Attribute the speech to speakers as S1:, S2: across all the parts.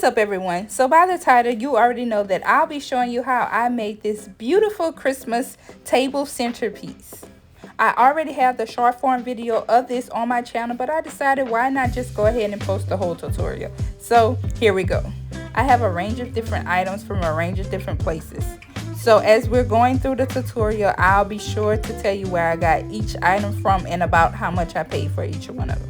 S1: What's up, everyone? So by the title, you already know that I'll be showing you how I made this beautiful Christmas table centerpiece. I already have the short form video of this on my channel, but I decided why not just go ahead and post the whole tutorial. So here we go. I have a range of different items from a range of different places. So as we're going through the tutorial, I'll be sure to tell you where I got each item from and about how much I paid for each one of them.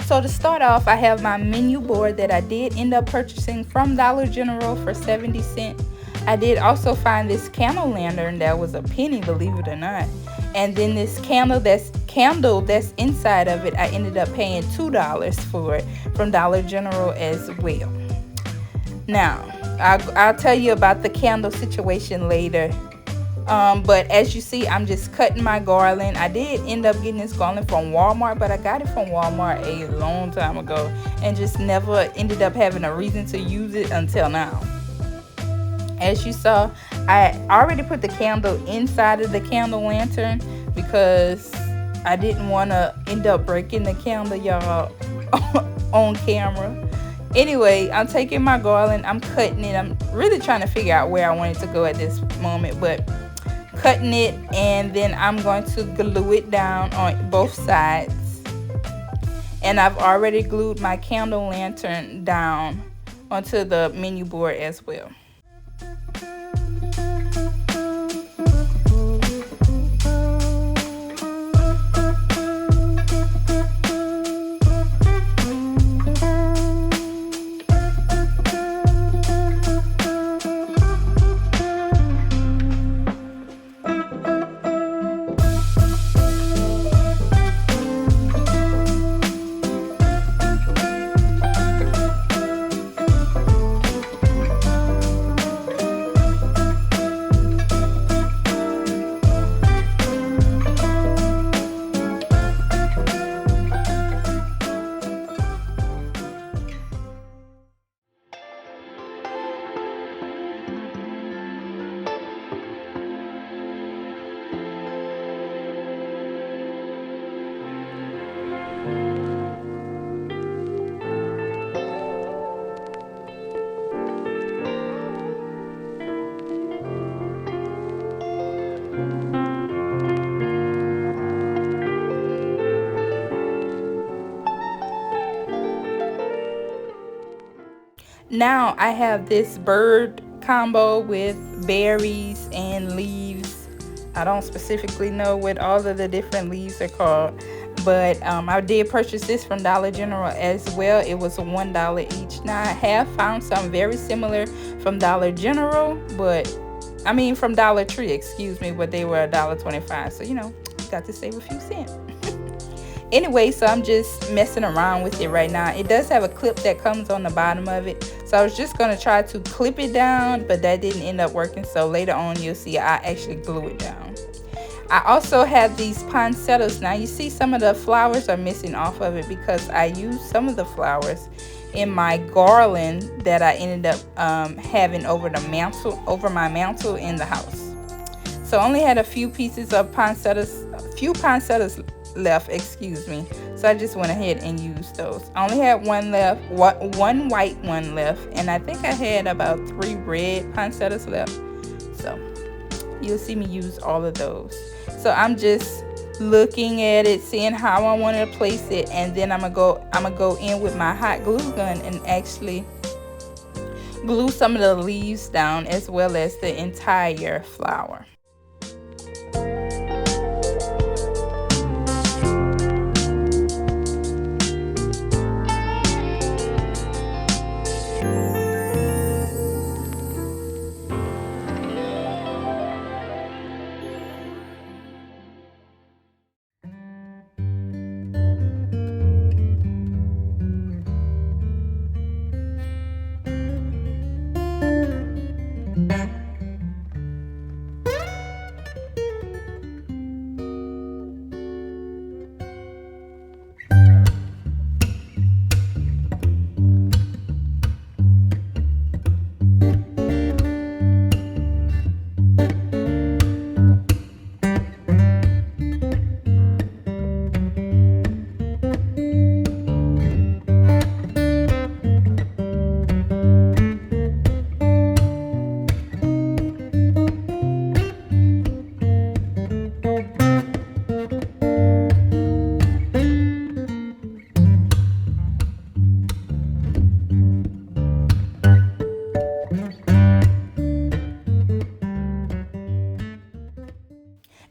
S1: So to start off, I have my menu board that I did end up purchasing from Dollar General for 70 cents. I did also find this candle lantern that was a penny, believe it or not. And then this candle that's inside of it, I ended up paying $2 for it from Dollar General as well. Now, I'll tell you about the candle situation later. But as you see, I'm just cutting my garland. I did end up getting this garland from Walmart, but I got it from Walmart a long time ago and just never ended up having a reason to use it until now. As you saw, I already put the candle inside of the candle lantern because I didn't want to end up breaking the candle, y'all, on camera. Anyway, I'm taking my garland, I'm cutting it. I'm really trying to figure out where I want it to go at this moment, but cutting it, and then I'm going to glue it down on both sides. And I've already glued my candle lantern down onto the menu board as well. Now I have this bird combo with berries and leaves. I don't specifically know what all of the different leaves are called, but I did purchase this from Dollar General as well. It was $1 each. Now I have found some very similar from Dollar General, from Dollar Tree, excuse me, but they were $1.25. So got to save a few cents. Anyway, so I'm just messing around with it right now. It does have a clip that comes on the bottom of it, so I was just going to try to clip it down, but that didn't end up working. So later on you'll see I actually glue it down. I also have these poinsettias. Now you see some of the flowers are missing off of it because I used some of the flowers in my garland that I ended up having over my mantle in the house. So I only had a few pieces of poinsettias left, excuse me, so I just went ahead and used those. I only had one white one left, and I think I had about 3 red poinsettias left, so you'll see me use all of those. So I'm just looking at it, seeing how I want to place it, and then I'm gonna go in with my hot glue gun and actually glue some of the leaves down as well as the entire flower.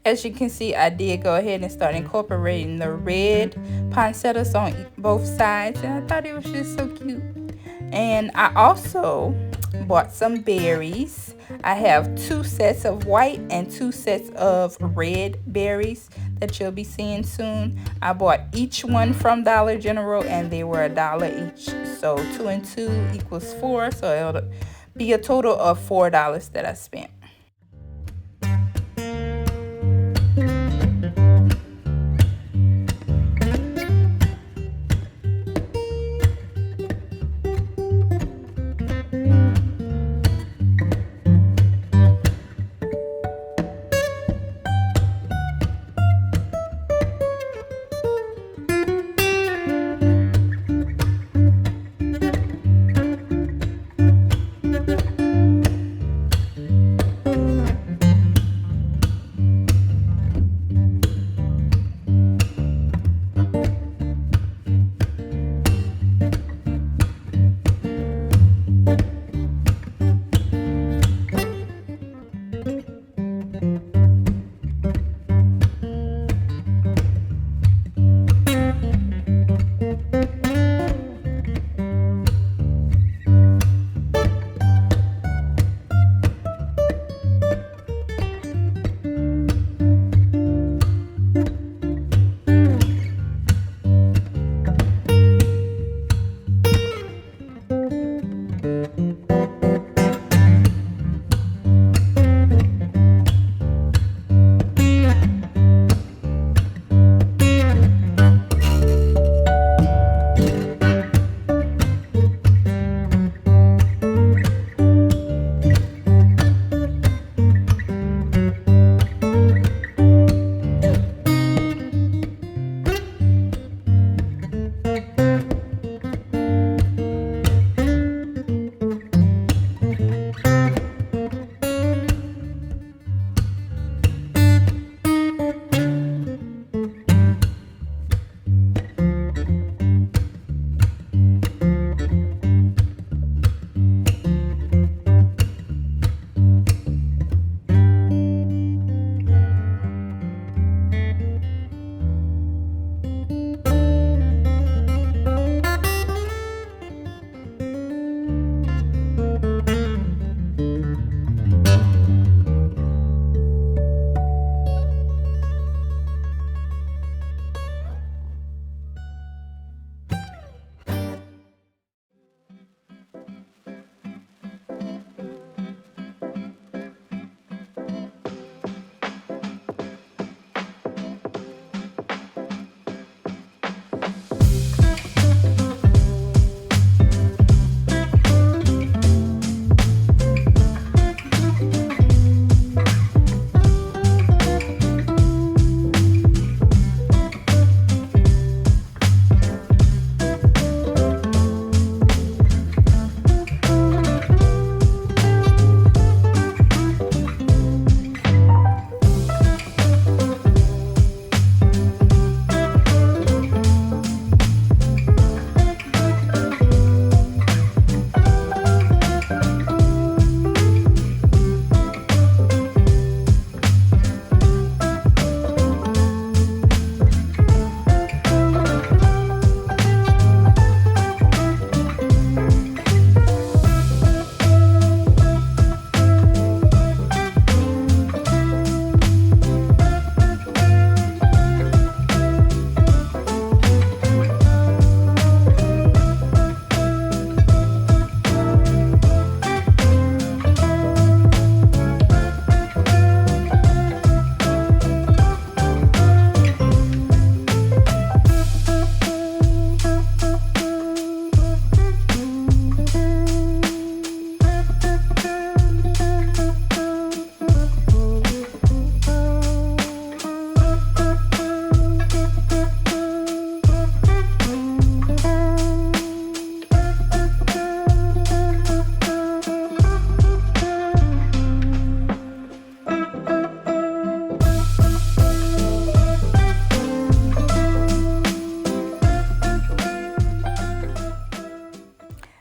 S1: As you can see, I did go ahead and start incorporating the red poinsettias on both sides, and I thought it was just so cute. And I also bought some berries. I have 2 sets of white and 2 sets of red berries that you'll be seeing soon. I bought each one from Dollar General and they were $1 each. So 2 and 2 equals 4. So it'll be a total of $4 that I spent.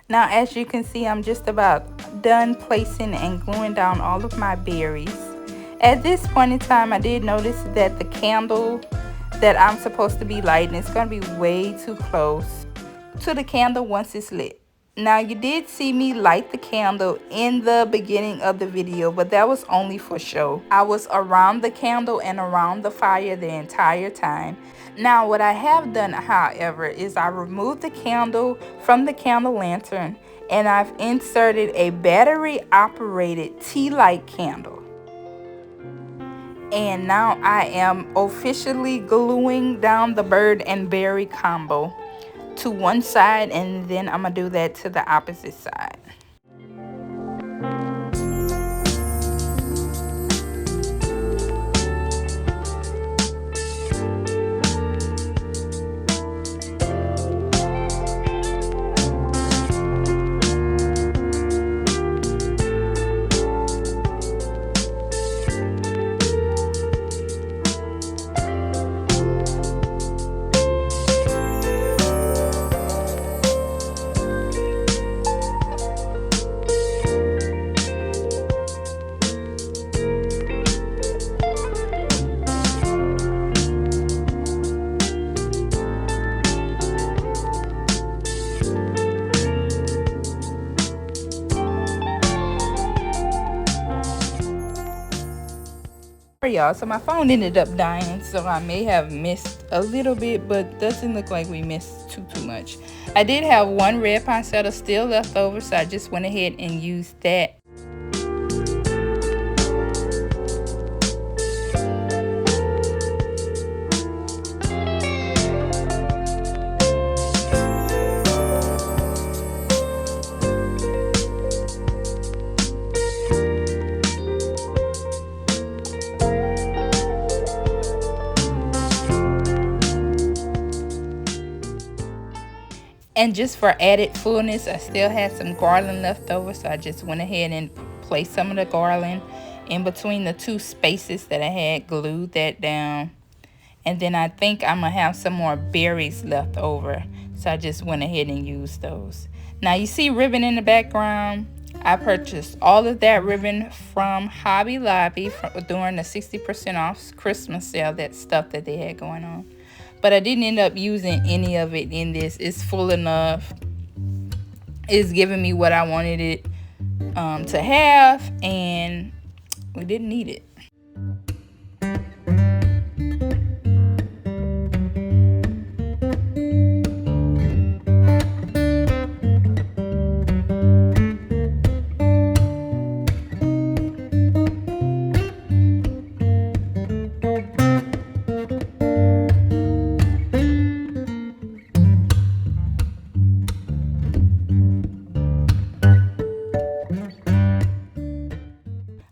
S1: Now, as you can see, I'm just about done placing and gluing down all of my berries. At this point in time, I did notice that the candle that I'm supposed to be lighting is going to be way too close to the candle once it's lit. Now, you did see me light the candle in the beginning of the video, but that was only for show. I was around the candle and around the fire the entire time. Now, what I have done, however, is I removed the candle from the candle lantern and I've inserted a battery-operated tea light candle. And now I am officially gluing down the bird and berry combo to one side, and then I'm gonna do that to the opposite side. Y'all, so my phone ended up dying, so I may have missed a little bit, but doesn't look like we missed too much. I did have one red poinsettia still left over, so I just went ahead and used that. And just for added fullness, I still had some garland left over, so I just went ahead and placed some of the garland in between the two spaces that I had glued that down. And then I think I'm gonna have some more berries left over, so I just went ahead and used those. Now you see ribbon in the background. I purchased all of that ribbon from Hobby Lobby during the 60% off Christmas sale, that stuff that they had going on. But I didn't end up using any of it in this. It's full enough. It's giving me what I wanted it to have, and we didn't need it.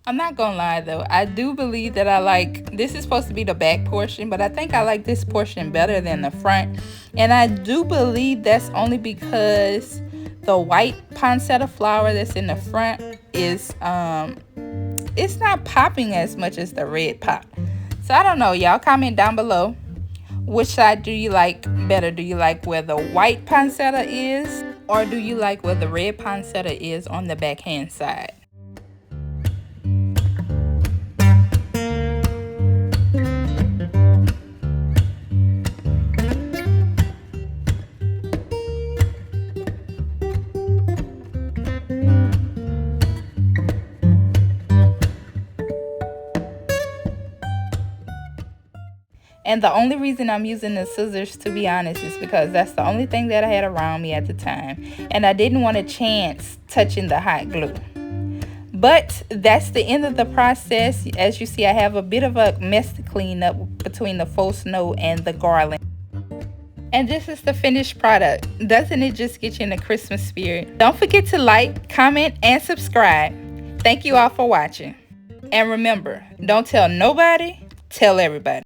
S1: I'm not gonna lie though, I do believe that I like, this is supposed to be the back portion, but I think I like this portion better than the front. And I do believe that's only because the white poinsettia flower that's in the front is it's not popping as much as the red pop. So I don't know, y'all comment down below, which side do you like better? Do you like where the white poinsettia is, or do you like where the red poinsettia is on the backhand side? And the only reason I'm using the scissors, to be honest, is because that's the only thing that I had around me at the time. And I didn't want a chance touching the hot glue. But that's the end of the process. As you see, I have a bit of a mess to clean up between the faux snow and the garland. And this is the finished product. Doesn't it just get you in the Christmas spirit? Don't forget to like, comment, and subscribe. Thank you all for watching. And remember, don't tell nobody, tell everybody.